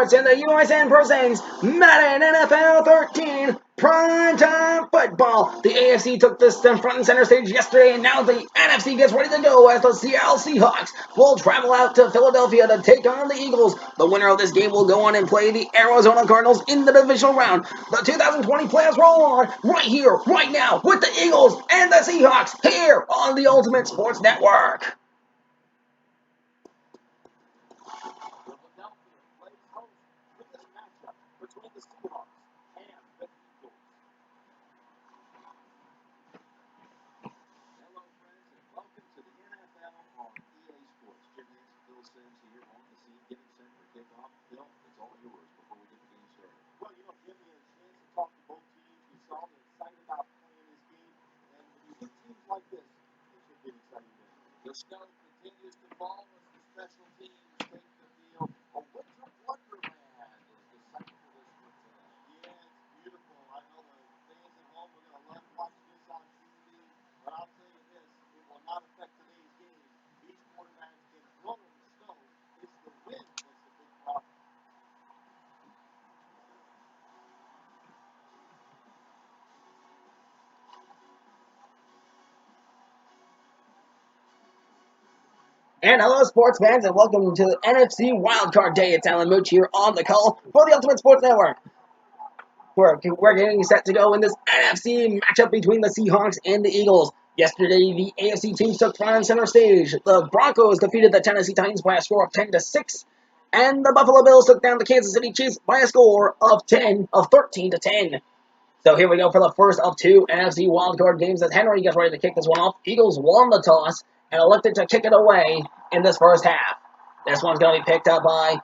Sports in the USN presents Madden NFL 13 Primetime Football. The AFC took this front and center stage yesterday, and now the NFC gets ready to go as the Seattle Seahawks will travel out to Philadelphia to take on the Eagles. The winner of this game will go on and play the Arizona Cardinals in the divisional round. The 2020 playoffs roll on right here, right now, with the Eagles and the Seahawks here on the Ultimate Sports Network. Between the Seahawks and the Eagles. Hello, friends, and welcome to the NFL on EA Sports. Jim Nance and Phil Sims here on the scene, getting set for kickoff. Phil, it's all yours before we get the game started. Well, Jim, we had a chance to talk to both teams. We saw they're excited about playing this game, and when you get teams like this, it should be an exciting game. The snow continues to fall as the special teams take the field. A winter wonderland is the site for this one today. Yeah, it's beautiful. I know the fans at home are going to love watching this on TV, but I'll tell you this, it will not affect today's game. These quarterbacks can blow in the snow. It's the wind that's the big problem. And hello, sports fans, and welcome to NFC Wildcard Day. It's Alan Mooch here on the call for the Ultimate Sports Network. We're getting set to go in this NFC matchup between the Seahawks and the Eagles. Yesterday, the AFC teams took front and center stage. The Broncos defeated the Tennessee Titans by a score of 10-6, and the Buffalo Bills took down the Kansas City Chiefs by a score of 13-10. So here we go for the first of two NFC wildcard games as Henry gets ready to kick this one off. Eagles won the toss and elected to kick it away in this first half. This one's going to be picked up by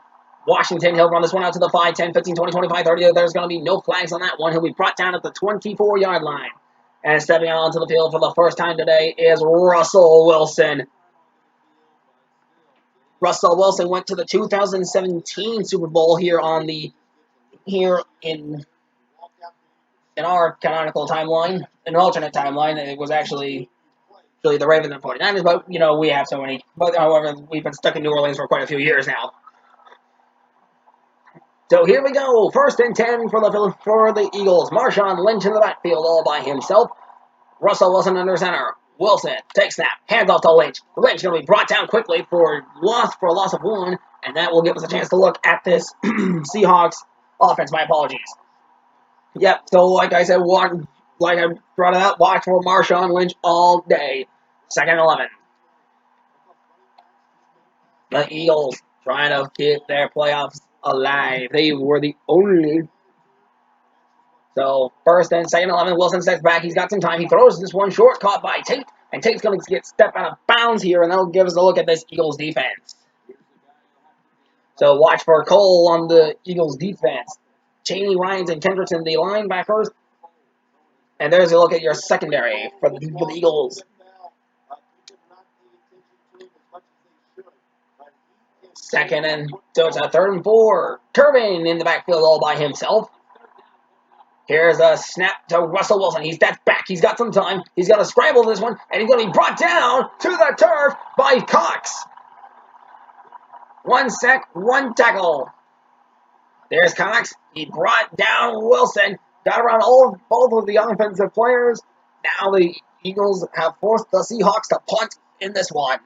Washington. He'll run this one out to the 5, 10, 15, 20, 25, 30. There's going to be no flags on that one. He'll be brought down at the 24-yard line. And stepping out onto the field for the first time today is Russell Wilson. Russell Wilson went to the 2017 Super Bowl here in our canonical timeline, an alternate timeline. It was actually the Ravens and 49ers, but, we have so many. But, however, we've been stuck in New Orleans for quite a few years now. So here we go. 1st and 10 for the Eagles. Marshawn Lynch in the backfield all by himself. Russell Wilson under center. Wilson takes snap. Hands off to Lynch. Lynch going to be brought down quickly for a loss of one, and that will give us a chance to look at this Seahawks offense. My apologies. Yep, so like I said, like I brought it up, watch for Marshawn Lynch all day. 2nd and 11. The Eagles trying to keep their playoffs alive. They were the only. So 1st and 2nd 11. Wilson steps back. He's got some time. He throws this one short, caught by Tate. And Tate's going to get stepped out of bounds here, and that'll give us a look at this Eagles defense. So watch for Cole on the Eagles defense. Chaney, Ryans, and Kendrickson, the linebackers. And there's a look at your secondary for the Eagles. 2nd and so it's a 3rd and 4. Turbin in the backfield all by himself. Here's a snap to Russell Wilson. He steps back. He's got some time. He's going to scramble this one, and he's going to be brought down to the turf by Cox. 1 sack, 1 tackle. There's Cox. He brought down Wilson. Got around both of the offensive players. Now the Eagles have forced the Seahawks to punt in this one.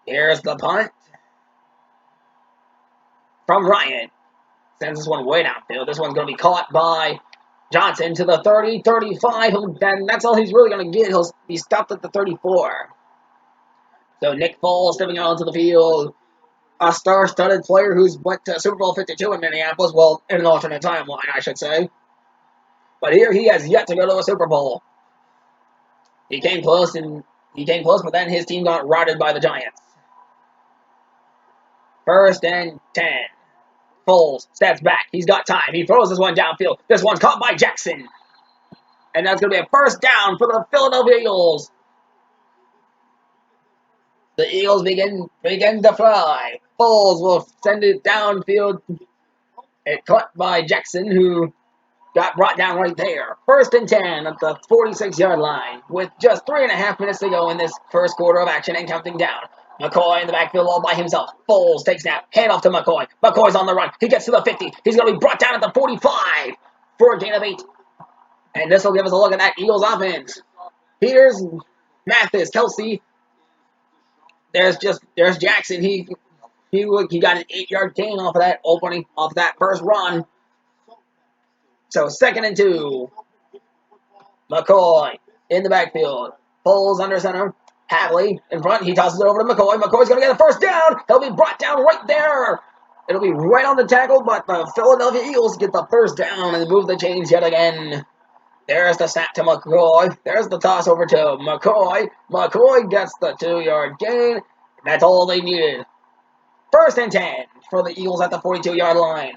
Here's the punt from Ryan. Sends this one way downfield. This one's going to be caught by Johnson to the 30, 35. And that's all he's really going to get. He'll be stopped at the 34. So Nick Foles stepping out onto the field. A star-studded player who's went to Super Bowl 52 in Minneapolis. Well, in an alternate timeline, I should say. But here he has yet to go to a Super Bowl. He came close, but then his team got routed by the Giants. 1st and 10. Foles steps back. He's got time. He throws this one downfield. This one's caught by Jackson. And that's going to be a 1st down for the Philadelphia Eagles. The Eagles begin to fly. Foles will send it downfield. It caught by Jackson, who got brought down right there. 1st and 10 at the 46-yard line with just 3.5 minutes to go in this first quarter of action and counting down. McCoy in the backfield all by himself. Foles takes snap. Hand off to McCoy. McCoy's on the run. He gets to the 50. He's going to be brought down at the 45 for a gain of 8. And this will give us a look at that Eagles offense. Here's Mathis, Kelsey. There's Jackson. He got an 8-yard gain off of that opening, off that first run. So 2nd and 2. McCoy in the backfield. Foles under center. Hadley in front. He tosses it over to McCoy. McCoy's going to get a first down. He'll be brought down right there. It'll be right on the tackle, but the Philadelphia Eagles get the first down and move the chains yet again. There's the snap to McCoy. There's the toss over to McCoy. McCoy gets the 2-yard gain. That's all they needed. 1st and 10 for the Eagles at the 42-yard line.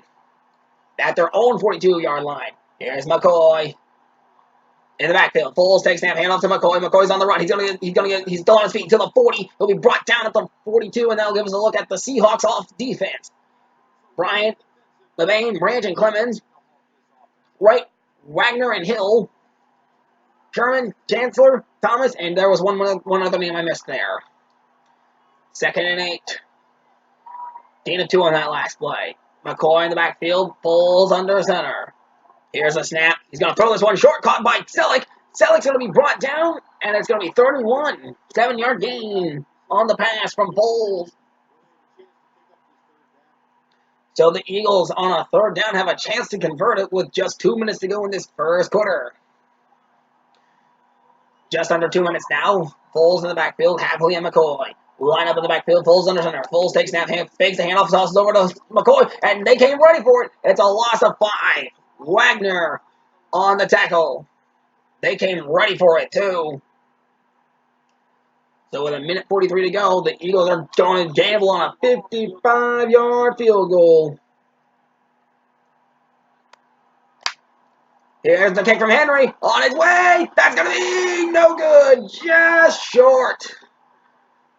At their own 42-yard line. Here's McCoy. In the backfield, Foles takes snap, hand off to McCoy. McCoy's on the run. He's still on his feet to the 40. He'll be brought down at the 42, and that'll give us a look at the Seahawks off defense. Bryant, Levain, Branch, and Clemens. Wright, Wagner, and Hill. Sherman, Chancellor, Thomas, and there was one other name I missed there. 2nd and 8. Gain of 2 on that last play. McCoy in the backfield, Foles under center. Here's a snap. He's going to throw this one short, caught by Selleck. Selleck's going to be brought down, and it's going to be 31. 7-yard gain on the pass from Foles. So the Eagles on a 3rd down have a chance to convert it with just 2 minutes to go in this first quarter. Just under 2 minutes now. Foles in the backfield, Hadley and McCoy. Line up in the backfield, Foles under center. Foles takes snap, fakes the handoff, tosses over to McCoy, and they came ready for it. It's a loss of 5. Wagner on the tackle. They came ready for it, too. So with 1:43 to go, the Eagles are going to gamble on a 55-yard field goal. Here's the kick from Henry. On his way. That's going to be no good. Just short.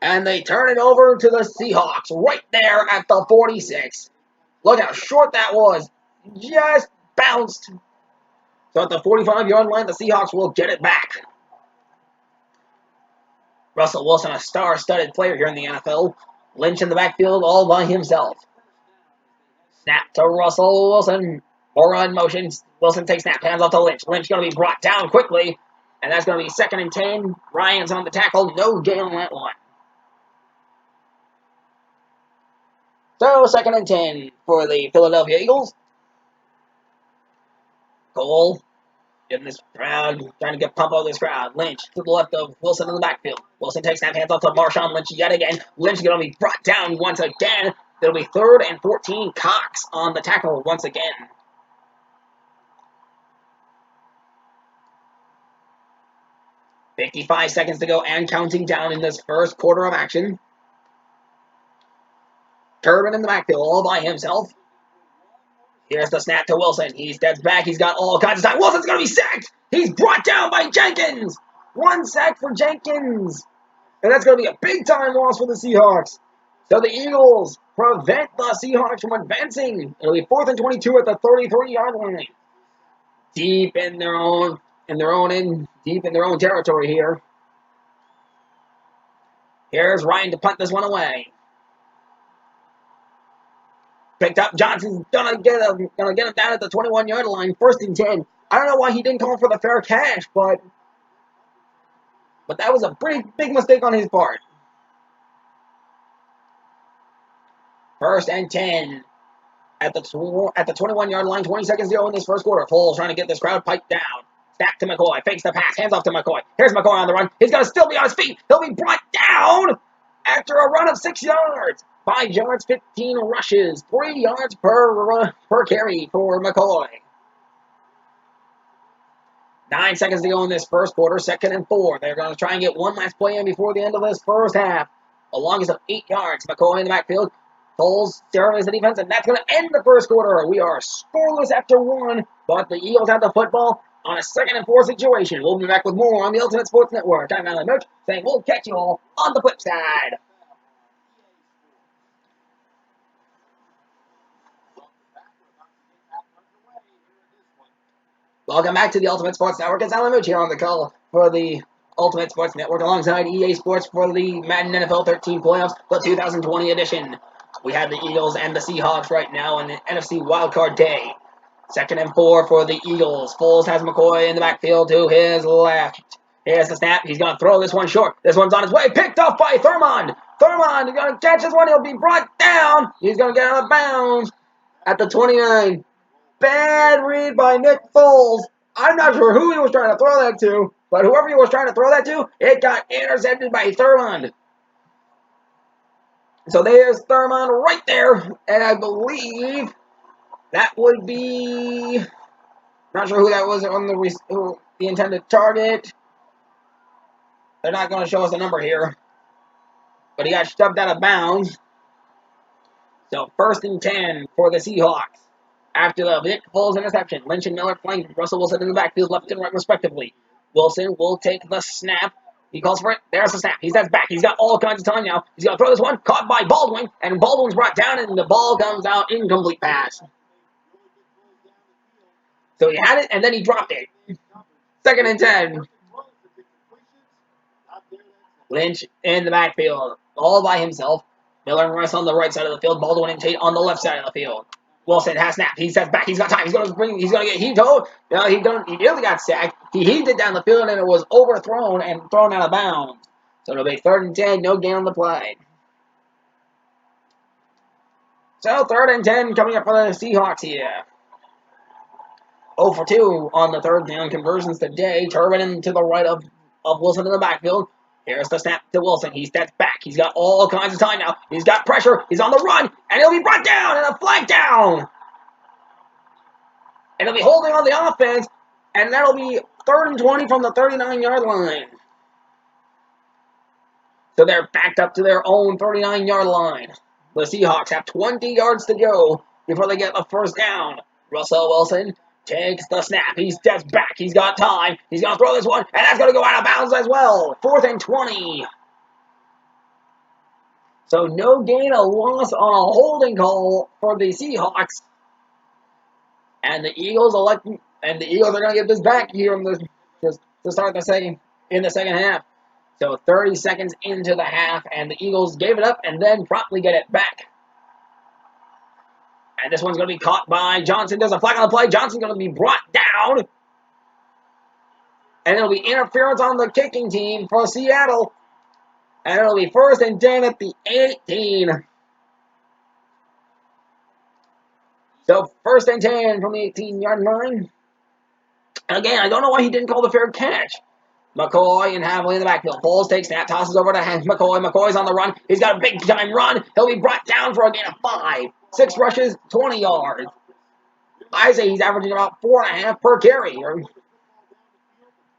And they turn it over to the Seahawks right there at the 46. Look how short that was. Just bounced. So at the 45-yard line, the Seahawks will get it back. Russell Wilson, a star-studded player here in the NFL. Lynch in the backfield all by himself. Snap to Russell Wilson. More run motion. Wilson takes snap, hands off to Lynch. Lynch going to be brought down quickly. And that's going to be 2nd and 10. Ryan's on the tackle. No gain on that one. So 2nd and 10 for the Philadelphia Eagles. Cole in this crowd, trying to pump out this crowd. Lynch to the left of Wilson in the backfield. Wilson takes snap, hands off to Marshawn Lynch yet again. Lynch going to be brought down once again. It'll be 3rd and 14. Cox on the tackle once again. .55 seconds to go and counting down in this first quarter of action. Turbin in the backfield all by himself. Here's the snap to Wilson. He steps back. He's got all kinds of time. Wilson's going to be sacked. He's brought down by Jenkins. 1 sack for Jenkins. And that's going to be a big-time loss for the Seahawks. So the Eagles prevent the Seahawks from advancing. It'll be 4th and 22 at the 33-yard line. Deep in their own territory here. Here's Ryan to punt this one away. Picked up. Johnson's gonna get him down at the 21-yard line. 1st and 10. I don't know why he didn't call for the fair catch, but that was a pretty big mistake on his part. 1st and 10 at the 21-yard line. 20 seconds to go in this first quarter. Foles trying to get this crowd piped down. Back to McCoy. Fakes the pass. Hands off to McCoy. Here's McCoy on the run. He's going to still be on his feet. He'll be brought down after a run of 6 yards. 5 yards, 15 rushes. 3 yards per carry for McCoy. 9 seconds to go in this first quarter. 2nd and 4. They're going to try and get one last play in before the end of this first half. A longest of 8 yards. McCoy in the backfield. Foles surveys the defense, and that's going to end the first quarter. We are scoreless after 1, but the Eagles have the football on a 2nd and 4 situation. We'll be back with more on the Ultimate Sports Network. I'm Alan Merch, saying we'll catch you all on the flip side. Welcome back to the Ultimate Sports Network. It's Alan Merch here on the call for the Ultimate Sports Network alongside EA Sports for the Madden NFL 13 playoffs, the 2020 edition. We have the Eagles and the Seahawks right now in the NFC wildcard day. 2nd and 4 for the Eagles. Foles has McCoy in the backfield to his left. Here's the snap. He's going to throw this one short. This one's on its way. Picked off by Thurmond. Thurmond is going to catch this one. He'll be brought down. He's going to get out of bounds at the 29. Bad read by Nick Foles. I'm not sure who he was trying to throw that to, but whoever he was trying to throw that to, it got intercepted by Thurmond. So there's Thurmond right there, and I believe that would be... Not sure who that was on the intended target. They're not going to show us a number here, but he got shoved out of bounds. So 1st and 10 for the Seahawks. After the Nick Foles interception, Lynch and Miller flank Russell Wilson in the backfield, left and right respectively. Wilson will take the snap. He calls for it. There's the snap. He steps back. He's got all kinds of time now. He's going to throw this one. Caught by Baldwin. And Baldwin's brought down, and the ball comes out. Incomplete pass. So he had it, and then he dropped it. 2nd and 10. Lynch in the backfield. All by himself. Miller and Rice on the right side of the field. Baldwin and Tate on the left side of the field. Wilson has snapped. He steps back. He's got time. He's going to get heaved out. No, he nearly got sacked. He heaved it down the field, and it was overthrown and thrown out of bounds. So it'll be 3rd and 10. No gain on the play. So 3rd and 10 coming up for the Seahawks here. 0 for 2 on the 3rd down conversions today. Turbin to the right of Wilson in the backfield. Here's the snap to Wilson. He steps back. He's got all kinds of time now. He's got pressure. He's on the run. And he'll be brought down and a flag down. And he'll be holding on the offense. And that'll be 3rd and 20 from the 39-yard line. So they're backed up to their own 39-yard line. The Seahawks have 20 yards to go before they get the 1st down. Russell Wilson takes the snap. He steps back. He's got time. He's going to throw this one, and that's going to go out of bounds as well. 4th and 20. So no gain or loss on a holding call for the Seahawks. And the Eagles are going to get this back here to start the second half. So 30 seconds into the half, and the Eagles gave it up and then promptly get it back. And this one's going to be caught by Johnson. There's a flag on the play. Johnson's going to be brought down. And it'll be interference on the kicking team for Seattle. And it'll be 1st and 10 at the 18. So 1st and 10 from the 18-yard line. Again, I don't know why he didn't call the fair catch. McCoy and Havley in the backfield. Foles takes snap, tosses over to McCoy. McCoy's on the run. He's got a big-time run. He'll be brought down for a gain of 5. 6 rushes, 20 yards. I say he's averaging about 4.5 per carry. Or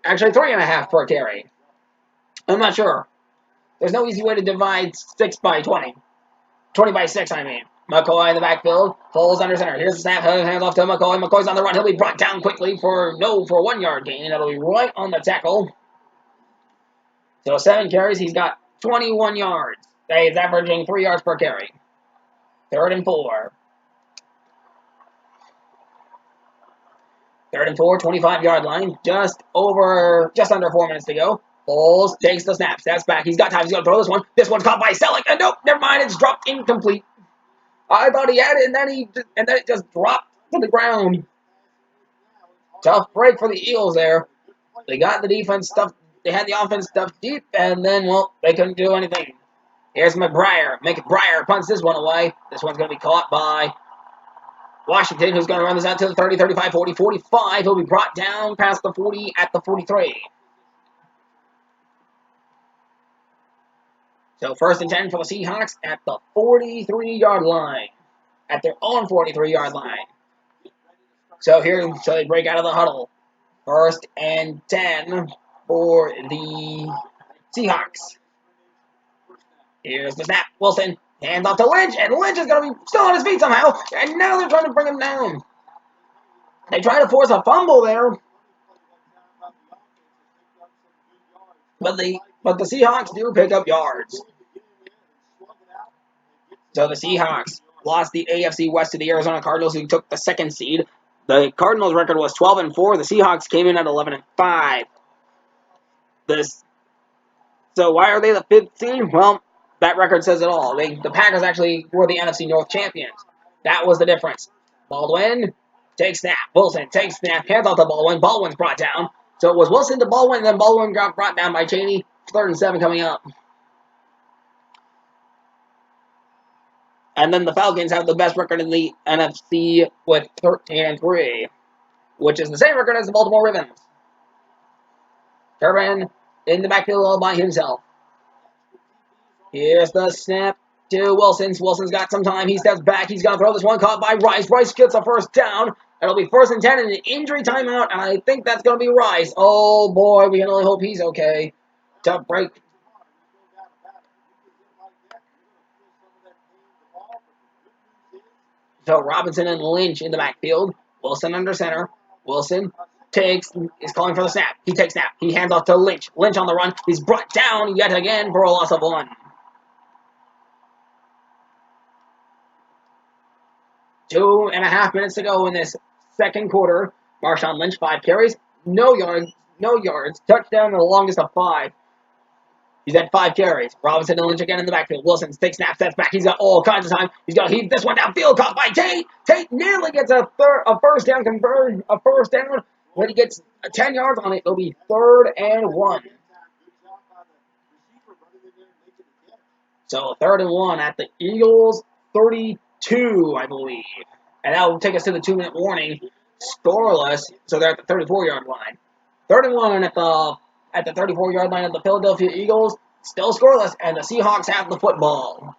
actually, 3.5 per carry. I'm not sure. There's no easy way to divide 6 by 20. 20 by 6, I mean. McCoy in the backfield. Foles under center. Here's the snap. Hands off to McCoy. McCoy's on the run. He'll be brought down quickly for a 1-yard gain. That'll be right on the tackle. So 7 carries. He's got 21 yards. He's averaging 3 yards per carry. 3rd and 4. 3rd and 4, 25-yard line. Just under 4 minutes to go. Foles takes the snap. Steps back. He's got time. He's going to throw this one. This one's caught by Selleck. And nope, never mind. It's dropped incomplete. I thought he had it, and then it just dropped to the ground. Tough break for the Eagles there. They got the defense stuff. They had the offense stuffed deep, and then, well, they couldn't do anything. Here's McBriar. McBriar punts this one away. This one's going to be caught by Washington, who's going to run this out to the 30, 35, 40, 45. He'll be brought down past the 40 at the 43. So 1st and 10 for the Seahawks at the 43-yard line. At their own 43-yard line. So they break out of the huddle. 1st and 10 for the Seahawks. Here's the snap. Wilson hands off to Lynch, and Lynch is going to be still on his feet somehow. And now they're trying to bring him down. They try to force a fumble there. But the Seahawks do pick up yards. So the Seahawks lost the AFC West to the Arizona Cardinals, who took the 2nd seed. The Cardinals' record was 12-4. The Seahawks came in at 11-5. The So why are they the 5th seed? Well, that record says it all. The Packers actually were the NFC North champions. That was the difference. Baldwin takes snap. Wilson takes snap. Hands off to Baldwin. Baldwin's brought down. So it was Wilson to Baldwin, and then Baldwin got brought down by Cheney. 3rd and 7 coming up. And then the Falcons have the best record in the NFC with 13-3, which is the same record as the Baltimore Ravens. Turbin in the backfield all by himself. Here's the snap to Wilson. Wilson's got some time. He steps back. He's going to throw this one caught by Rice. Rice gets a first down. It'll be 1st and 10 and an injury timeout, and I think that's going to be Rice. Oh, boy, we can only hope he's okay. To break. So Robinson and Lynch in the backfield. Wilson under center. Wilson is calling for the snap. He takes snap. He hands off to Lynch. Lynch on the run. He's brought down yet again for a loss of 1. 2.5 minutes to go in this second quarter. Marshawn Lynch, 5 carries, no yards, touchdown, the longest of 5. He's had 5 carries. Robinson and Lynch again in the backfield. Wilson takes snap, steps back. He's got all kinds of time. He's going to heave this one downfield, caught by Tate. Tate nearly gets a first down conversion, a first down. When he gets 10 yards on it, it'll be 3rd and 1. So 3rd and 1 at the Eagles 32, I believe. And that will take us to the 2-minute warning. Scoreless, so they're at the 34-yard line. 3rd and 1 at the 34-yard line of the Philadelphia Eagles. Still scoreless, and the Seahawks have the football.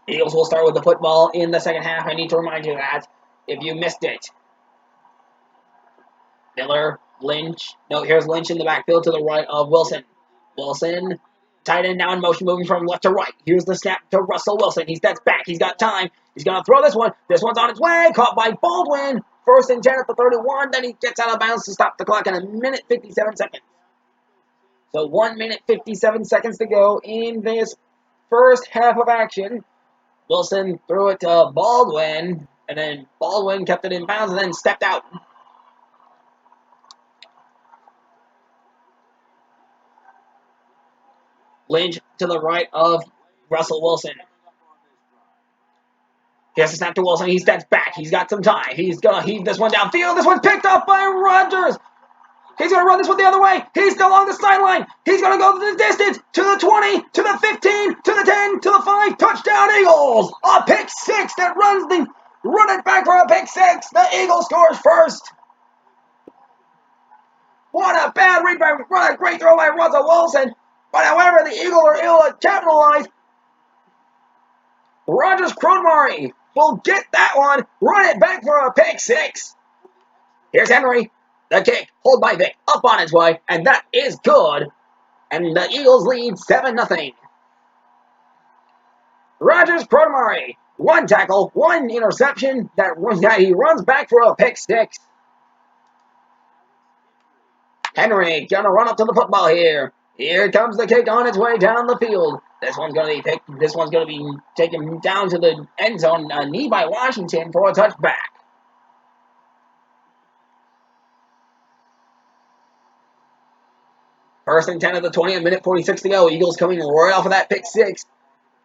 Eagles will start with the football in the second half. I need to remind you that if you missed it. Miller, Lynch. No, here's Lynch in the backfield to the right of Wilson. Wilson, tight end down motion, moving from left to right. Here's the snap to Russell Wilson. He steps back. He's got time. He's going to throw this one. This one's on its way. Caught by Baldwin. 1st and 10 at the 31. Then he gets out of bounds to stop the clock in 1 minute 57 seconds. So 1 minute 57 seconds to go in this first half of action. Wilson threw it to Baldwin. And then Baldwin kept it in bounds and then stepped out. Lynch to the right of Russell Wilson. Here's the snap to Wilson. He steps back. He's got some time. He's going to heave this one downfield. This one's picked up by Rodgers. He's going to run this one the other way. He's still on the sideline. He's going to go the distance to the 20, to the 15, to the 10, to the 5. Touchdown, Eagles. A pick 6 that run it back for a pick 6. The Eagles scores first. What a bad read by, what a great throw by Russell Wilson. But however, the Eagles are able to capitalize. Rodgers Cronmary will get that one. Run it back for a pick 6. Here's Henry. The kick. Hold by Vic. Up on its way. And that is good. And the Eagles lead 7-0. Rodgers Cronmary. 1 tackle. 1 interception. That he runs back for a pick 6. Henry gonna run up to the football here. Here comes the kick on its way down the field. This one's going to be picked. This one's going to be taken down to the end zone. A knee by Washington for a touchback. First and 10 of the 20th, minute 46 to go. Eagles coming right off of that pick 6.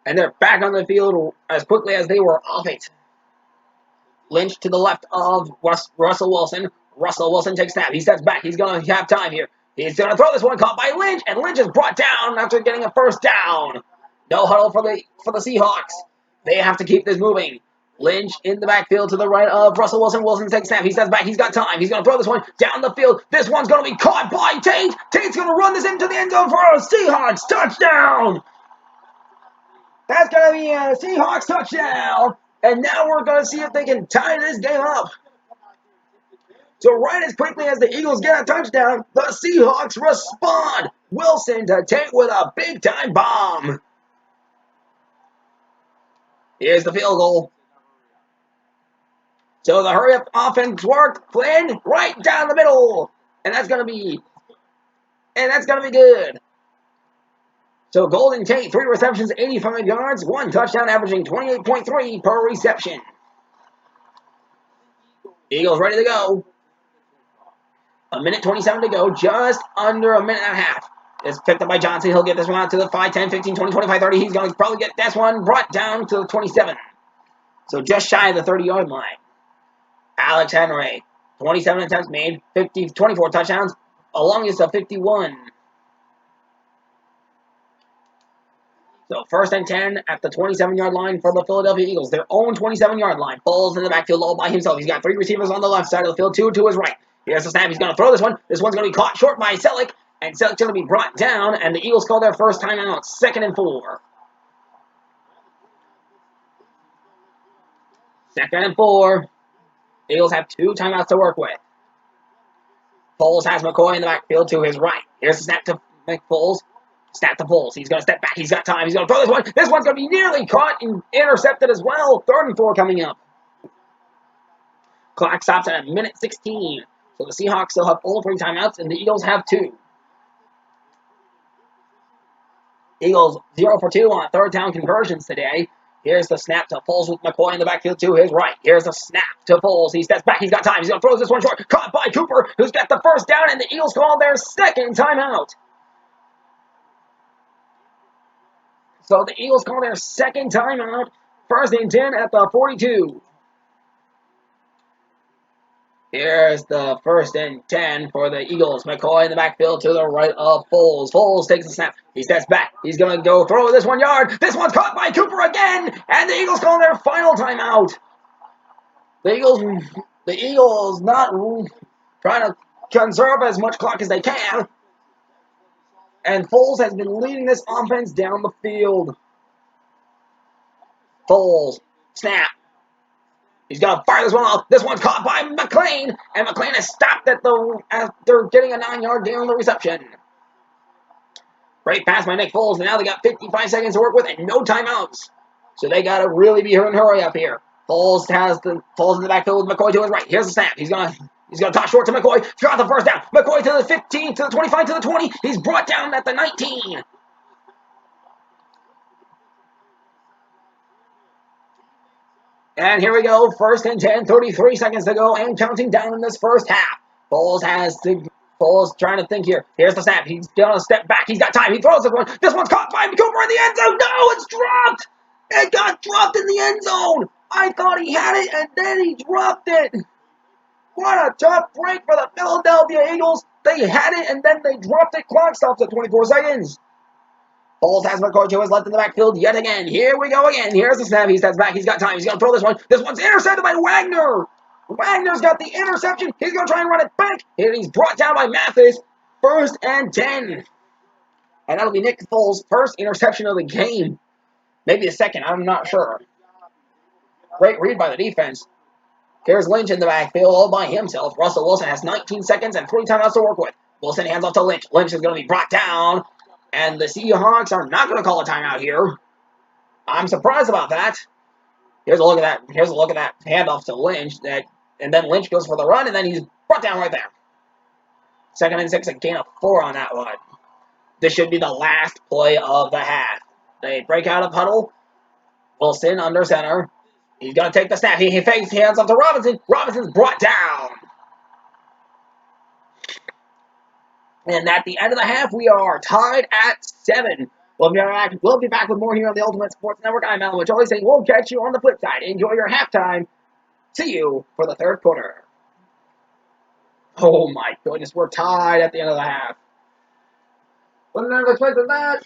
And they're back on the field as quickly as they were off it. Lynch to the left of Russell Wilson. Russell Wilson takes snap. He steps back. He's going to have time here. He's going to throw this one caught by Lynch, and Lynch is brought down after getting a first down. No huddle for the Seahawks. They have to keep this moving. Lynch in the backfield to the right of Russell Wilson. Wilson takes snap. He steps back. He's got time. He's going to throw this one down the field. This one's going to be caught by Tate. Tate's going to run this into the end zone for a Seahawks touchdown. That's going to be a Seahawks touchdown. And now we're going to see if they can tie this game up. So right as quickly as the Eagles get a touchdown, the Seahawks respond. Wilson to Tate with a big-time bomb. Here's the field goal. So the hurry-up offense worked. Flynn right down the middle. And that's going to be good. So Golden Tate, 3 receptions, 85 yards, 1 touchdown, averaging 28.3 per reception. Eagles ready to go. 1 minute 27 to go, just under 1.5 minutes. It's picked up by Johnson. He'll get this one out to the 5, 10, 15, 20, 25, 30. He's going to probably get this one brought down to the 27. So just shy of the 30-yard line. Alex Henry, 27 attempts made, 24 touchdowns, a longest of 51. So 1st and 10 at the 27-yard line for the Philadelphia Eagles. Their own 27-yard line. Foles in the backfield all by himself. He's got 3 receivers on the left side of the field, 2 to his right. Here's the snap. He's going to throw this one. This one's going to be caught short by Selleck. And Selleck's going to be brought down, and the Eagles call their first timeout, 2nd and 4. 2nd and 4. Eagles have 2 timeouts to work with. Foles has McCoy in the backfield to his right. Here's the snap to McFoles. Snap to Foles. He's going to step back. He's got time. He's going to throw this one. This one's going to be nearly caught and intercepted as well. 3rd and 4 coming up. Clock stops at a minute 16. So the Seahawks still have all 3 timeouts, and the Eagles have 2. Eagles 0 for 2 on 3rd down conversions today. Here's the snap to Foles with McCoy in the backfield to his right. Here's the snap to Foles. He steps back. He's got time. He's going to throw this one short. Caught by Cooper, who's got the 1st down, and the Eagles call their 2nd timeout. So the Eagles call their 2nd timeout. 1st and 10 at the 42. Here's the 1st and 10 for the Eagles. McCoy in the backfield to the right of Foles. Foles takes the snap. He steps back. He's going to go throw this 1 yard. This one's caught by Cooper again. And the Eagles call their final timeout. The Eagles not trying to conserve as much clock as they can. And Foles has been leading this offense down the field. Foles. Snap. He's going to fire this one off. This one's caught by McLean. And McLean is stopped after getting a 9-yard gain on the reception. Great pass by Nick Foles. And now they got 55 seconds to work with and no timeouts. So they got to really be hurry up here. Foles in the backfield with McCoy to his right. Here's the snap. He's going to toss short to McCoy. Got the 1st down. McCoy to the 15, to the 25, to the 20. He's brought down at the 19. And here we go, 1st and 10, 33 seconds to go, and counting down in this 1st half. Foles trying to think here. Here's the snap. He's going to step back. He's got time. He throws this one. This one's caught by Cooper in the end zone. No, it's dropped. It got dropped in the end zone. I thought he had it, and then he dropped it. What a tough break for the Philadelphia Eagles. They had it, and then they dropped it. Clock stops at 24 seconds. Foles has McCoy to his left in the backfield yet again. Here we go again. Here's the snap. He steps back. He's got time. He's going to throw this one. This one's intercepted by Wagner. Wagner's got the interception. He's going to try and run it back. And he's brought down by Mathis. 1st and 10. And that'll be Nick Foles' 1st interception of the game. Maybe the 2nd. I'm not sure. Great read by the defense. Here's Lynch in the backfield all by himself. Russell Wilson has 19 seconds and 3 timeouts to work with. Wilson hands off to Lynch. Lynch is going to be brought down. And the Seahawks are not going to call a timeout here. I'm surprised about that. Here's a look at that. Here's a look at that handoff to Lynch. And then Lynch goes for the run, and then he's brought down right there. 2nd and 6, a gain of 4 on that one. This should be the last play of the half. They break out of huddle. Wilson under center. He's going to take the snap. He fakes, hands off to Robinson. Robinson's brought down. And at the end of the half, we are tied at 7. We'll be back with more here on the Ultimate Sports Network. I'm Alan Witch, always saying we'll catch you on the flip side. Enjoy your halftime. See you for the 3rd quarter. Oh my goodness, we're tied at the end of the half. Wouldn't have expected that.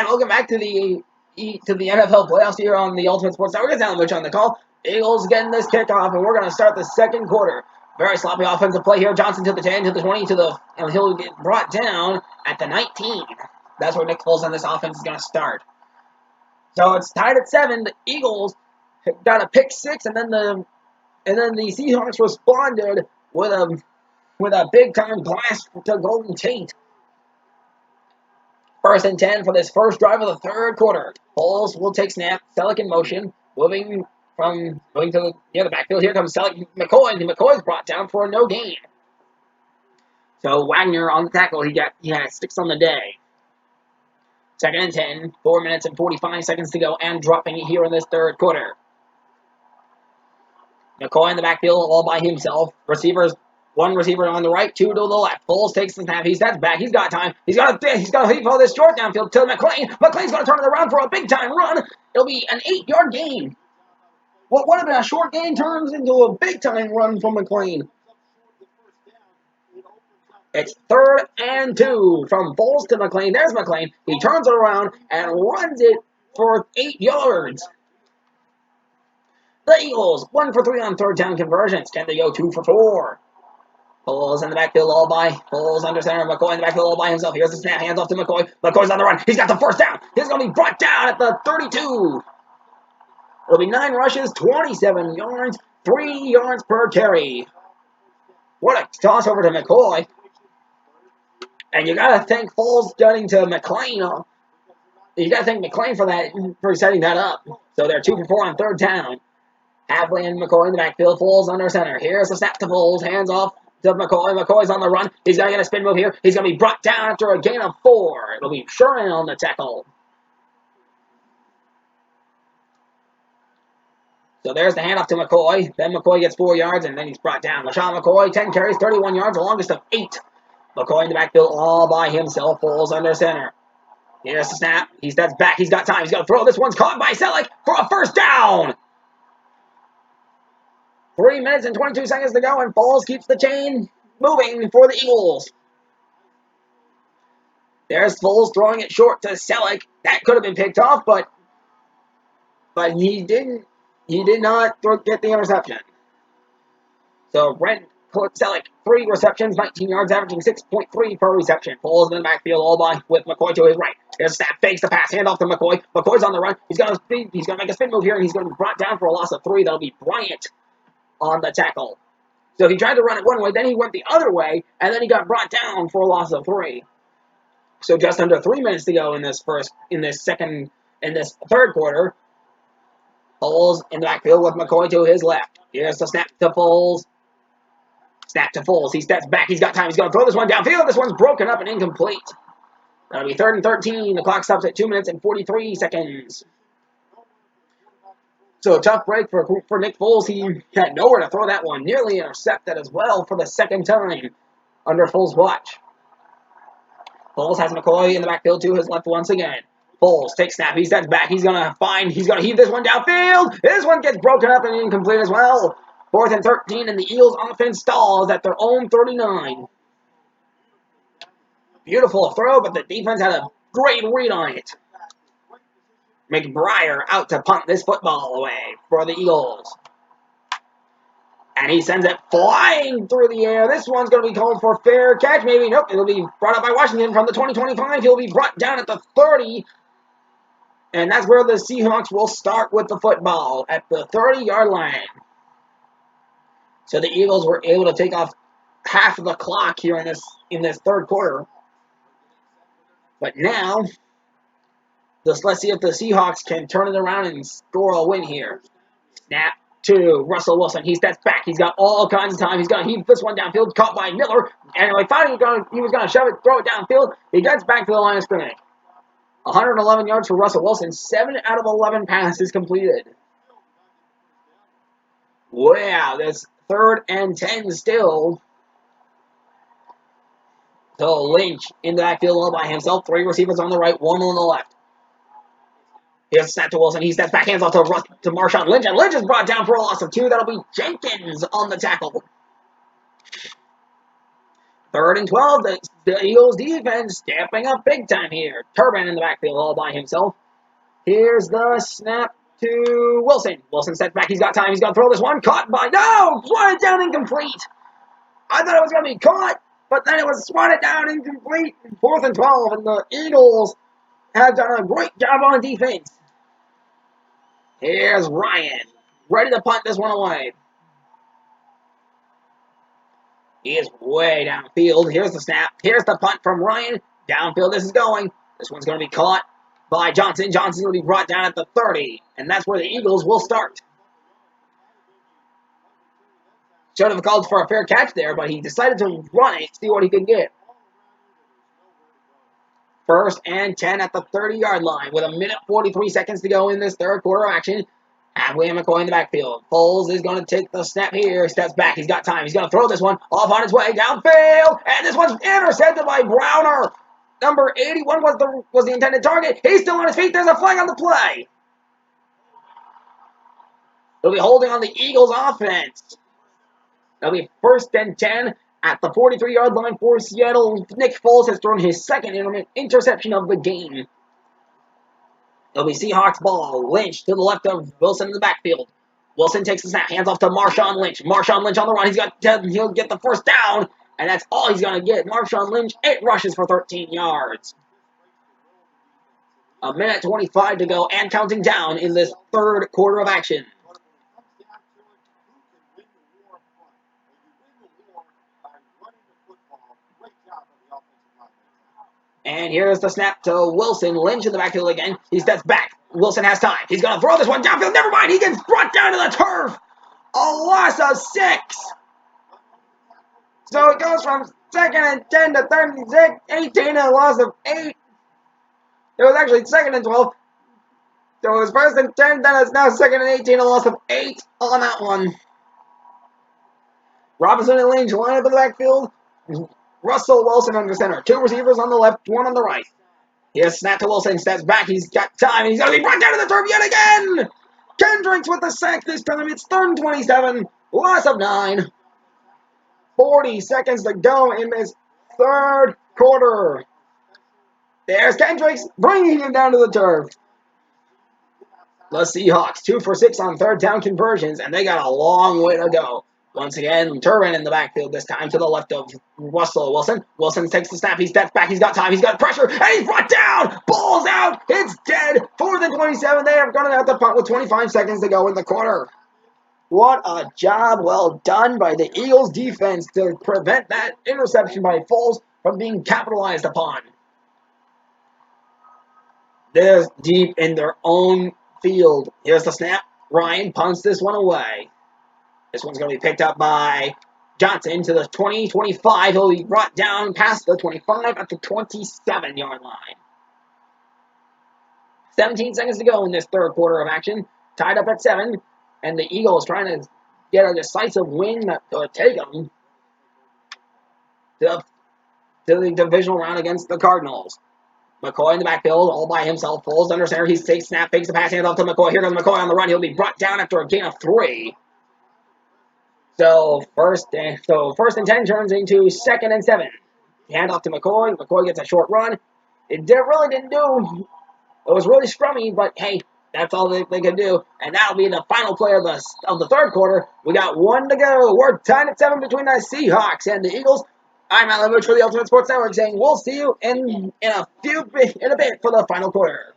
And welcome back to the NFL playoffs here on the Ultimate Sports Network. It's Alan Mitch on the call. Eagles getting this kickoff, and we're going to start the second quarter. Very sloppy offensive play here. Johnson to the 10, to the 20, and he'll get brought down at the 19. That's where Nick Foles on this offense is going to start. So it's tied at 7. The Eagles got a pick 6, and then the Seahawks responded with a big time blast to Golden Tate. 1st and 10 for this first drive of the third quarter. Foles will take snap. Selleck in motion. Moving to the backfield. Here comes Selleck. McCoy. And McCoy's brought down for a no gain. So Wagner on the tackle. He had 6 on the day. 2nd and 10. 4 minutes and 45 seconds to go. And dropping it here in this third quarter. McCoy in the backfield all by himself. Receivers. 1 receiver on the right, 2 to the left. Foles takes the snap. He steps back. He's got time. He's got to leave all this short downfield to McClain. McClain's going to turn it around for a big time run. It'll be an 8-yard gain. What would have been a short gain turns into a big time run from McClain. It's 3rd and 2 from Foles to McClain. There's McClain. He turns it around and runs it for 8 yards. The Eagles 1 for 3 on 3rd down conversions. Can they go 2 for 4? Foles in the backfield all by. Foles under center. McCoy in the backfield all by himself. Here's the snap. Hands off to McCoy. McCoy's on the run. He's got the first down. He's going to be brought down at the 32. It'll be 9 rushes, 27 yards, 3 yards per carry. What a toss over to McCoy. And you got to thank Foles getting to McClain. You got to thank McClain for setting that up. So they're 2 for 4 on 3rd down. Halfway in McCoy in the backfield. Foles under center. Here's the snap to Foles. Hands off to McCoy. McCoy's on the run. He's going to get a spin move here. He's going to be brought down after a gain of 4. It'll be Sherman on the tackle. So there's the handoff to McCoy. Then McCoy gets 4 yards, and then he's brought down. LaShawn McCoy, 10 carries, 31 yards, the longest of 8. McCoy in the backfield all by himself. Foles under center. Here's the snap. He steps back. He's got time. He's going to throw. This one's caught by Selleck for a first down. 3 minutes and 22 seconds to go, and Foles keeps the chain moving for the Eagles. There's Foles throwing it short to Selleck. That could have been picked off, but he didn't. He did not get the interception. So Brent Selleck, 3 receptions, 19 yards, averaging 6.3 per reception. Foles in the backfield all by with McCoy to his right. Here's a snap, fakes the pass, hand off to McCoy. McCoy's on the run. He's going to make a spin move here, and he's going to be brought down for a loss of 3. That'll be Bryant on the tackle. So he tried to run it one way, then he went the other way, and then he got brought down for a loss of 3. So just under 3 minutes to go in this third quarter. Foles in the backfield with McCoy to his left. Here's the snap to Foles. Snap to Foles. He steps back. He's got time. He's going to throw this one downfield. This one's broken up and incomplete. That'll be 3rd and 13. The clock stops at 2 minutes and 43 seconds. So a tough break for Nick Foles. He had nowhere to throw that one. Nearly intercepted as well for the second time under Foles' watch. Foles has McCoy in the backfield to his left once again. Foles takes snap. He steps back. He's going to heave this one downfield. This one gets broken up and incomplete as well. 4th and 13, and the Eagles offense stalls at their own 39. Beautiful throw, but the defense had a great read on it. McBriar out to punt this football away for the Eagles. And he sends it flying through the air. This one's going to be called for fair catch. Maybe, nope. It'll be brought up by Washington from the 20-25. He'll be brought down at the 30. And that's where the Seahawks will start with the football at the 30-yard line. So the Eagles were able to take off half of the clock here in this third quarter. But now, let's see if the Seahawks can turn it around and score a win here. Snap to Russell Wilson. He steps back. He's got all kinds of time. He's going to heave this one downfield, caught by Miller. And I thought he was going to shove it, throw it downfield. He gets back to the line of scrimmage. 111 yards for Russell Wilson. 7 out of 11 passes completed. Wow, that's 3rd and 10 still. So Lynch in the backfield all by himself. 3 receivers on the right, 1 on the left. Here's a snap to Wilson. He steps back, hands off to Marshawn Lynch. And Lynch is brought down for a loss of 2. That'll be Jenkins on the tackle. 3rd and 12. The The Eagles defense stepping up big time here. Turbin in the backfield all by himself. Here's the snap to Wilson. Wilson steps back. He's got time. He's going to throw this one. Caught by... No! Swatted down incomplete. I thought it was going to be caught, but then it was swatted down incomplete. 4th and 12, and the Eagles have done a great job on defense. Here's Ryan. Ready to punt this one away. He is way downfield. Here's the snap. Here's the punt from Ryan. Downfield this is going. This one's going to be caught by Johnson. Johnson's going to be brought down at the 30. And that's where the Eagles will start. Should have called for a fair catch there, but he decided to run it, see what he could get. 1st and 10 at the 30-yard line with 1:43 to go in this third quarter action. And William McCoy in the backfield. Foles is going to take the snap here. Steps back. He's got time. He's going to throw this one off on his way downfield. And this one's intercepted by Browner. Number 81 was the intended target. He's still on his feet. There's a flag on the play. They'll be holding on the Eagles offense. That'll be 1st and 10 at the 43-yard line for Seattle. Nick Foles has thrown his second interception of the game. It'll be Seahawks ball. Lynch to the left of Wilson in the backfield. Wilson takes the snap. Hands off to Marshawn Lynch. Marshawn Lynch on the run. He'll get the first down. And that's all he's going to get. Marshawn Lynch, 8 rushes for 13 yards. 1:25 to go and counting down in this third quarter of action. And here's the snap to Wilson. Lynch in the backfield again. He steps back. Wilson has time. He's going to throw this one downfield. Never mind. He gets brought down to the turf. A loss of 6. So it goes from 2nd and 10 to 36, 18, and a loss of 8. It was actually 2nd and 12. So it was 1st and 10, then it's now 2nd and 18, a loss of 8 on that one. Robinson and Lynch line up in the backfield. Russell Wilson under center. 2 receivers on the left, 1 on the right. Here's snap to Wilson. Steps back. He's got time. And he's going to be brought down to the turf yet again. Kendricks with the sack this time. It's 3rd and 27. Loss of 9. 40 seconds to go in this third quarter. There's Kendricks bringing him down to the turf. The Seahawks 2 for 6 on 3rd down conversions. And they got a long way to go. Once again, Turbin in the backfield this time to the left of Russell Wilson. Wilson takes the snap. He steps back. He's got time. He's got pressure. And he's brought down. Ball's out. It's dead. 4th and 27. They have gone out the punt with 25 seconds to go in the quarter. What a job well done by the Eagles defense to prevent that interception by Foles from being capitalized upon. They're deep in their own field. Here's the snap. Ryan punts this one away. This one's going to be picked up by Johnson to the 20, 25. He'll be brought down past the 25 at the 27-yard line. 17 seconds to go in this third quarter of action. Tied up at 7. And the Eagles trying to get a decisive win to take them to the divisional round against the Cardinals. McCoy in the backfield, all by himself. Foles under center. He takes snap, fakes the pass, hands off to McCoy. Here comes McCoy on the run. He'll be brought down after a gain of 3. So first and 10 turns into 2nd and 7. Hand off to McCoy. McCoy gets a short run. It really didn't do. It was really scrummy, but hey, that's all they could do. And that'll be the final play of the third quarter. We got 1 to go. We're tied at 7 between the Seahawks and the Eagles. I'm Alan Mooch for the Ultimate Sports Network saying we'll see you in a bit for the final quarter.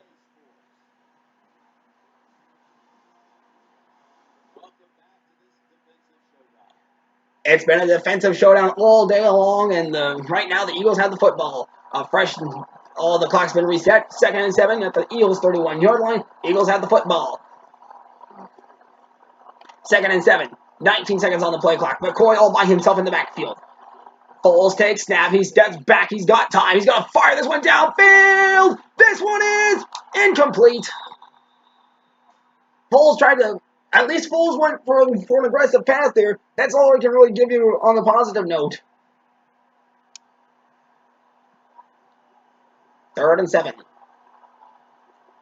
It's been a defensive showdown all day long, and right now the Eagles have the football. All the clock's been reset. 2nd and 7 at the Eagles' 31-yard line. Eagles have the football. 2nd and 7. 19 seconds on the play clock. McCoy all by himself in the backfield. Foles takes snap. He steps back. He's got time. He's going to fire this one downfield. This one is incomplete. Foles tried to... At least Foles went for an aggressive pass there. That's all I can really give you on the positive note. 3rd and 7.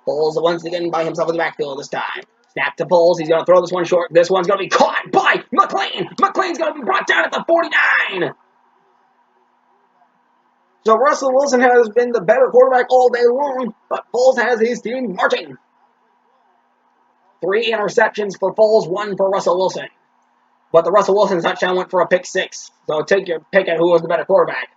Foles once again by himself in the backfield this time. Snap to Foles. He's going to throw this one short. This one's going to be caught by McLean. McLean's going to be brought down at the 49. So Russell Wilson has been the better quarterback all day long, but Foles has his team marching. 3 interceptions for Foles, 1 for Russell Wilson. But the Russell Wilson touchdown went for a pick 6. So take your pick at who was the better quarterback.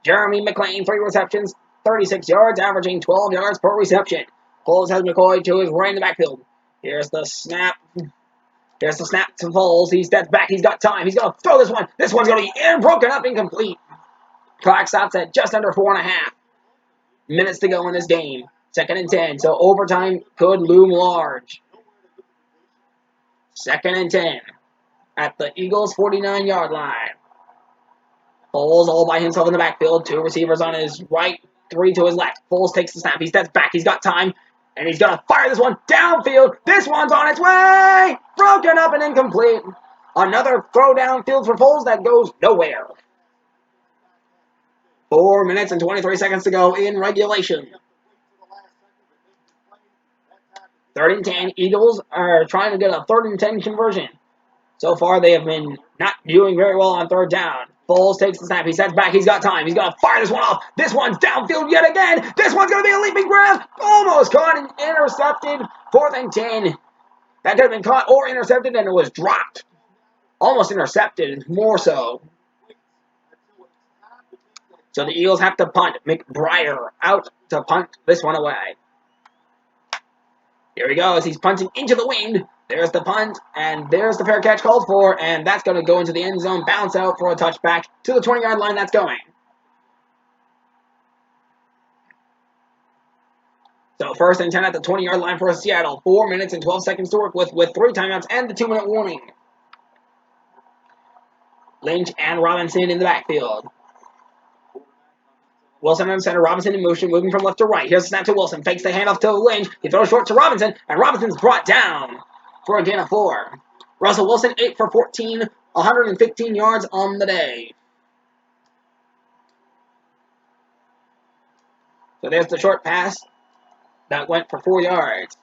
Jeremy McClain, 3 receptions, 36 yards, averaging 12 yards per reception. Foles has McCoy to his right in the backfield. Here's the snap. Here's the snap to Foles. He steps back. He's got time. He's going to throw this one. This one's going to be broken up, incomplete. Clock stops at just under 4.5 minutes to go in this game. 2nd and 10. So overtime could loom large. 2nd and 10 at the Eagles' 49-yard line. Foles all by himself in the backfield. 2 receivers on his right, 3 to his left. Foles takes the snap. He steps back. He's got time. And he's going to fire this one downfield. This one's on its way. Broken up and incomplete. Another throw downfield for Foles that goes nowhere. 4 minutes and 23 seconds to go in regulation. 3rd and 10. Eagles are trying to get a 3rd and 10 conversion. So far, they have been not doing very well on 3rd down. Foles takes the snap. He sets back. He's got time. He's going to fire this one off. This one's downfield yet again. This one's going to be a leaping grab. Almost caught and intercepted. 4th and 10. That could have been caught or intercepted, and it was dropped. Almost intercepted, more so. So the Eagles have to punt. McBriar out to punt this one away. Here he goes. He's punting into the wind. There's the punt, and there's the fair catch called for, and that's going to go into the end zone, bounce out for a touchback to the 20-yard line. That's going. So 1st and 10 at the 20-yard line for Seattle. 4 minutes and 12 seconds to work with 3 timeouts and the 2-minute warning. Lynch and Robinson in the backfield. Wilson on center, Robinson in motion, moving from left to right. Here's the snap to Wilson. Fakes the handoff to Lynch. He throws short to Robinson, and Robinson's brought down for a gain of 4. Russell Wilson, 8 for 14, 115 yards on the day. So there's the short pass. That went for 4 yards.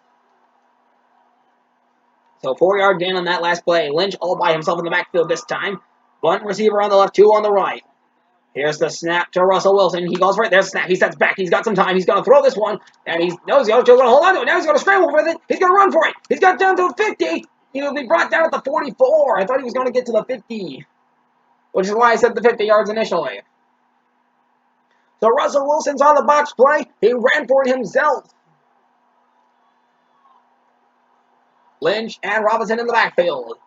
So 4-yard gain on that last play. Lynch all by himself in the backfield this time. 1 receiver on the left, 2 on the right. Here's the snap to Russell Wilson. He goes right there. Snap. He steps back. He's got some time. He's going to throw this one. And he's going to hold on to it. Now he's going to scramble with it. He's going to run for it. He's got down to the 50. He'll be brought down at the 44. I thought he was going to get to the 50. Which is why I said the 50 yards initially. So Russell Wilson's on the box play. He ran for it himself. Lynch and Robinson in the backfield.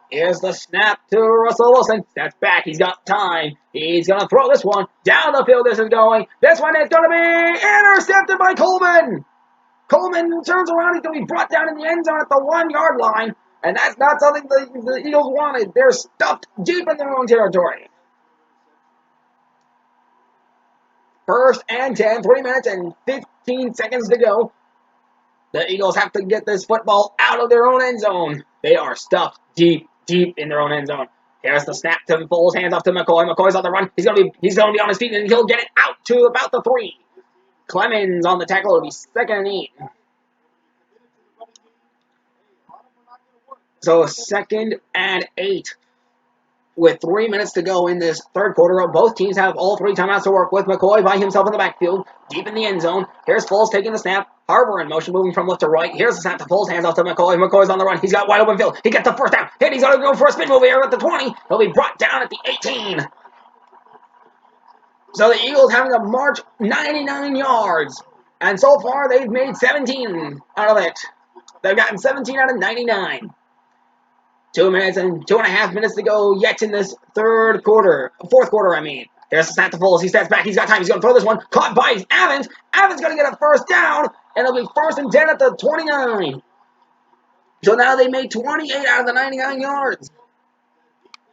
Here's the snap to Russell Wilson. Steps back. He's got time. He's going to throw this one. Down the field this is going. This one is going to be intercepted by Coleman. Coleman turns around. He's going to be brought down in the end zone at the 1-yard line. And that's not something the Eagles wanted. They're stuffed deep in their own territory. 1st and 10. 3 minutes and 15 seconds to go. The Eagles have to get this football out of their own end zone. They are stuffed deep in their own end zone. Here's the snap to Foles, hands off to McCoy. McCoy's on the run. He's gonna be on his feet, and he'll get it out to about the 3. Clemens on the tackle. It'll be 2nd and 8. So 2nd and 8. With 3 minutes to go in this 3rd quarter, both teams have all 3 timeouts to work with. McCoy by himself in the backfield, deep in the end zone. Here's Foles taking the snap. Harbour in motion, moving from left to right. Here's the snap to Foles, hands off to McCoy. McCoy's on the run. He's got wide open field. He gets the 1st down. And he's going to go for a spin move here at the 20. He'll be brought down at the 18. So the Eagles having to march 99 yards. And so far, they've made 17 out of it. They've gotten 17 out of 99. 2 minutes and 2.5 minutes to go yet in this 4th quarter, I mean. Here's the snap to Foles. He steps back. He's got time. He's going to throw this one. Caught by Evans. Evans going to get a 1st down. And it'll be 1st and 10 at the 29. So now they made 28 out of the 99 yards.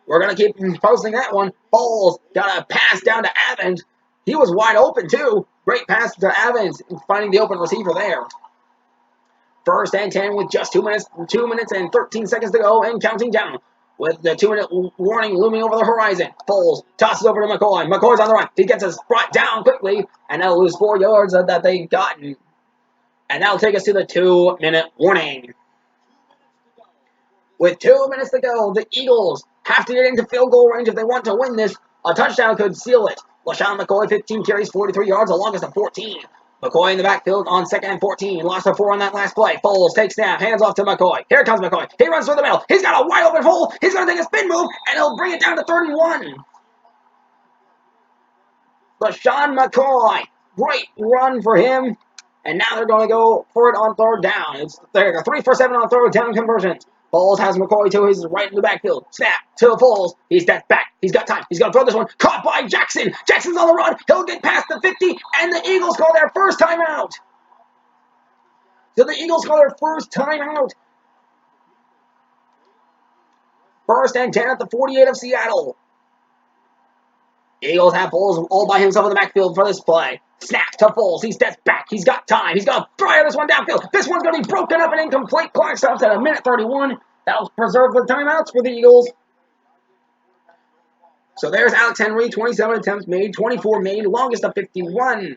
We're going to keep posting that one. Foles got a pass down to Evans. He was wide open, too. Great pass to Evans, finding the open receiver there. 1st and 10 with just 2 minutes and 13 seconds to go and counting down. With the 2-minute warning looming over the horizon. Foles tosses over to McCoy. McCoy's on the run. He gets us brought down quickly, and that'll lose 4 yards that they've gotten. And that'll take us to the 2-minute warning. With 2 minutes to go, the Eagles have to get into field goal range if they want to win this. A touchdown could seal it. LaShawn McCoy, 15 carries, 43 yards, the longest of 14. McCoy in the backfield on 2nd and 14. Lost a 4 on that last play. Foles takes snap, hands off to McCoy. Here comes McCoy. He runs through the middle. He's got a wide open hole. He's going to take a spin move, and he'll bring it down to 31. LaShawn McCoy, great run for him. And now they're going to go for it on 3rd down. It's 3 for 7 on 3rd down conversions. Foles has McCoy to his right in the backfield. Snap to Foles. He steps back. He's got time. He's going to throw this one. Caught by Jackson. Jackson's on the run. He'll get past the 50. And the Eagles call their first timeout. So the Eagles call their first timeout. 1st and 10 at the 48 of Seattle. Eagles have Foles all by himself in the backfield for this play. Snap to Foles. He steps back. He's got time. He's going to fire this one downfield. This one's going to be broken up and incomplete. Clock stops at 1:31. That'll preserve the timeouts for the Eagles. So there's Alex Henry. 27 attempts made. 24 made. Longest of 51.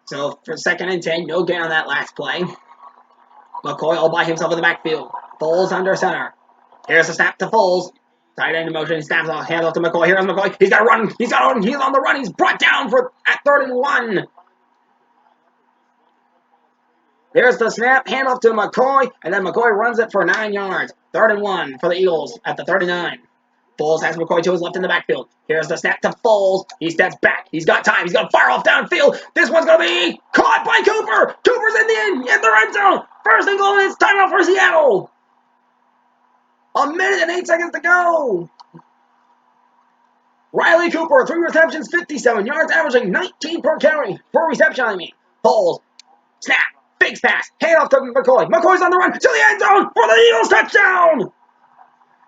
So for 2nd and 10, no gain on that last play. McCoy all by himself in the backfield. Foles under center. Here's a snap to Foles. Tight end in motion. Snaps off. Hands off to McCoy. Here's McCoy. He's got to run. He's on the run. He's brought down at 31. There's the snap. Handoff to McCoy. And then McCoy runs it for 9 yards. 3rd and 1 for the Eagles at the 39. Foles has McCoy to his left in the backfield. Here's the snap to Foles. He steps back. He's got time. He's going to fire off downfield. This one's going to be caught by Cooper. Cooper's in the red zone. 1st and goal. It's timeout for Seattle. 1 minute and 8 seconds to go. Riley Cooper, 3 receptions, 57 yards, averaging 19 per carry. Per reception, Foles. Snap. Fakes pass. Hand off to McCoy. McCoy's on the run to the end zone for the Eagles touchdown.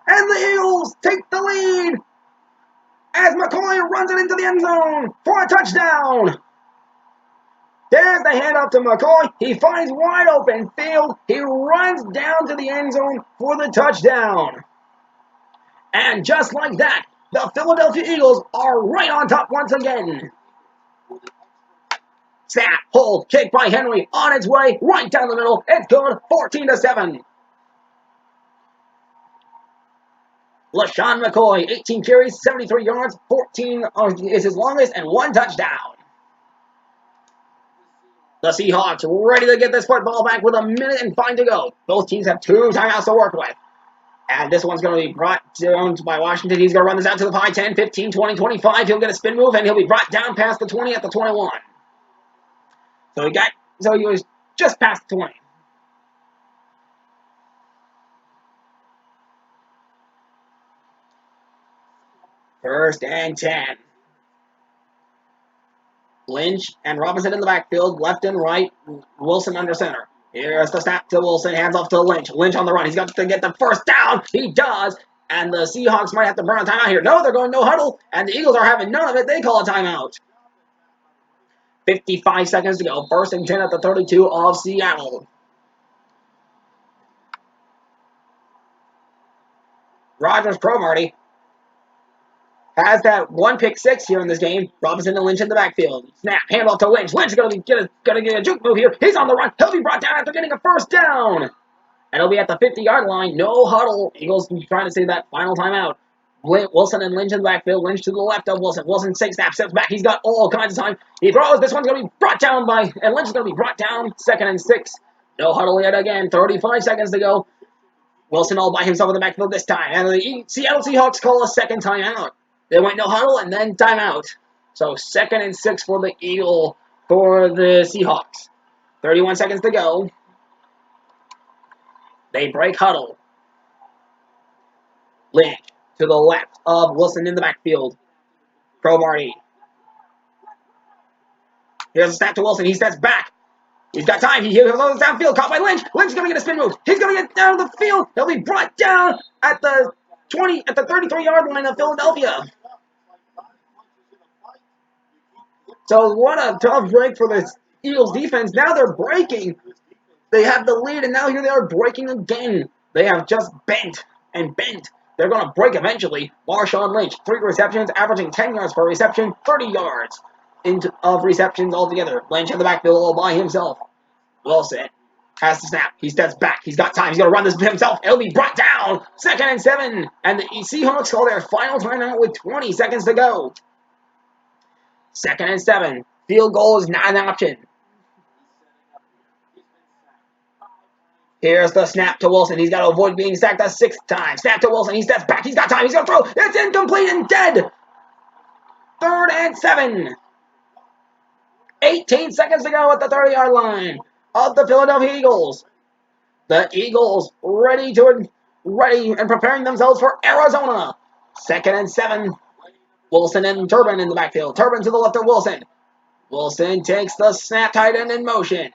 And the Eagles take the lead as McCoy runs it into the end zone for a touchdown. There's the handoff to McCoy. He finds wide open field. He runs down to the end zone for the touchdown. And just like that, the Philadelphia Eagles are right on top once again. Snap, hold, kick by Henry on its way right down the middle. It's good, 14-7. LaShawn McCoy, 18 carries, 73 yards, 14 is his longest, and 1 touchdown. The Seahawks ready to get this football back with 1 minute and 5 to go. Both teams have 2 timeouts to work with. And this one's going to be brought down by Washington. He's going to run this out to the 5, 10, 15, 20, 25. He'll get a spin move, and he'll be brought down past the 20 at the 21. So he was just past the 20. First and 10. Lynch and Robinson in the backfield, left and right. Wilson under center. Here's the snap to Wilson, hands off to Lynch. Lynch on the run. He's got to get the first down. He does. And the Seahawks might have to burn a timeout here. No, they're going no huddle. And the Eagles are having none of it. They call a timeout. 55 seconds to go. 1st and 10 at the 32 of Seattle. Rogers Cromartie has that 1 pick 6 here in this game. Robinson and Lynch in the backfield. Snap, handoff to Lynch. Lynch is going to get a juke move here. He's on the run. He'll be brought down after getting a first down. And he'll be at the 50-yard line. No huddle. Eagles trying to save that final timeout. Wilson and Lynch in the backfield. Lynch to the left of Wilson. Wilson takes snap, steps back. He's got all kinds of time. He throws. This one's going to be brought down and Lynch is going to be brought down. 2nd and 6. No huddle yet again. 35 seconds to go. Wilson all by himself in the backfield this time. And the Seattle Seahawks call a 2nd timeout. They went no huddle and then timeout. So 2nd and 6 for the Seahawks. 31 seconds to go. They break huddle. Lynch to the left of Wilson in the backfield. Cromartie. Here's a snap to Wilson. He steps back. He's got time. He goes downfield. Caught by Lynch. Lynch is going to get a spin move. He's going to get down the field. He'll be brought down at the 33-yard line of Philadelphia. So what a tough break for the Eagles defense. Now they're breaking. They have the lead, and now here they are breaking again. They have just bent and bent. They're going to break eventually. Marshawn Lynch, 3 receptions, averaging 10 yards per reception, 30 yards of receptions altogether. Lynch in the backfield all by himself. Wilson Has the snap. He steps back. He's got time. He's going to run this himself. It'll be brought down. 2nd and 7. And the Seahawks call their final timeout with 20 seconds to go. 2nd and 7. Field goal is not an option. Here's the snap to Wilson. He's got to avoid being sacked a 6th time. Snap to Wilson. He steps back. He's got time. He's going to throw. It's incomplete and dead. 3rd and 7. 18 seconds to go at the 30-yard line of the Philadelphia Eagles. The Eagles ready and preparing themselves for Arizona. 2nd and 7. Wilson and Turbin in the backfield. Turbin to the left of Wilson. Wilson takes the snap, tight end in motion.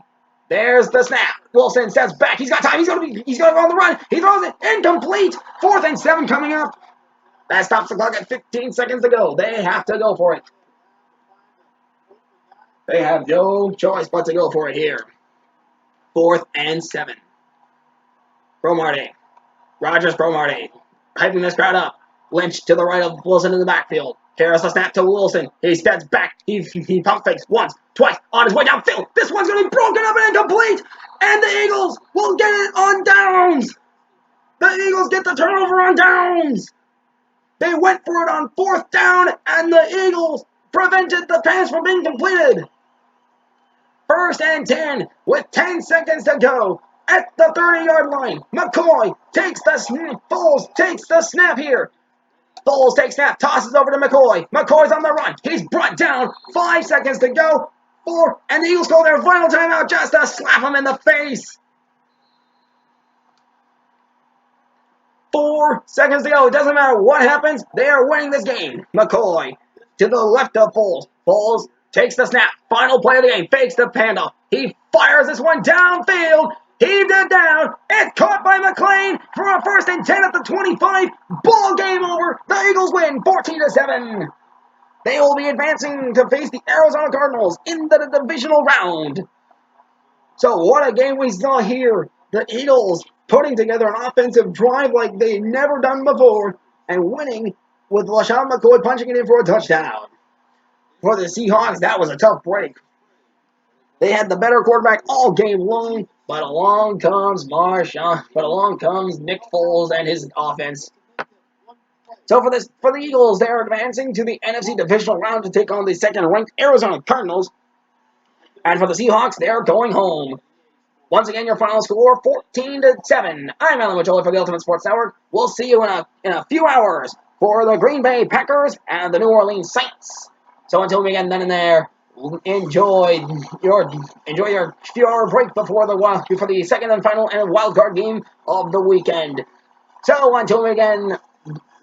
There's the snap. Wilson steps back. He's got time. He's going to go on the run. He throws it incomplete. 4th and 7 coming up. That stops the clock at 15 seconds to go. They have to go for it. They have no choice but to go for it here. 4th and 7. Cromartie. Rogers Cromartie. Hyping this crowd up. Lynch to the right of Wilson in the backfield. Here's the snap to Wilson. He steps back. He pump fakes once, twice, on his way downfield. This one's going to be broken up and incomplete. And the Eagles will get it on downs. The Eagles get the turnover on downs. They went for it on 4th down, and the Eagles prevented the pass from being completed. 1st and 10 with 10 seconds to go at the 30-yard line. McCoy takes the snap. Foles takes the snap here. Foles takes snap, tosses over to McCoy. McCoy's on the run. He's brought down. 5 seconds to go. 4, and the Eagles call their final timeout just to slap him in the face. 4 seconds to go. It doesn't matter what happens. They are winning this game. McCoy to the left of Foles. Foles takes the snap. Final play of the game. Fakes the handoff. He fires this one downfield. Heaved it down. It's caught by McLean for a 1st and 10 at the 25. Ball game over. The Eagles win 14-7. They will be advancing to face the Arizona Cardinals in the divisional round. So what a game we saw here. The Eagles putting together an offensive drive like they've never done before and winning with LaShawn McCoy punching it in for a touchdown. For the Seahawks, that was a tough break. They had the better quarterback all game long, but along comes Nick Foles and his offense. So for the Eagles, they're advancing to the NFC divisional round to take on the 2nd-ranked Arizona Cardinals. And for the Seahawks, they're going home. Once again, your final score, 14-7. I'm Alan Majoli for the Ultimate Sports Network. We'll see you in a few hours for the Green Bay Packers and the New Orleans Saints. So until we get then and there, enjoy your few-hour break before the second and final and wild card game of the weekend. So until we again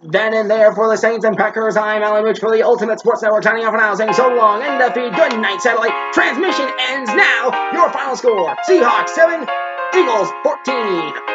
then and there for the Saints and Packers, I'm Alan Mooch for the Ultimate Sports Network, signing off for now, saying so long and defeat. Good night, satellite. Transmission ends now. Your final score: Seahawks 7, Eagles 14.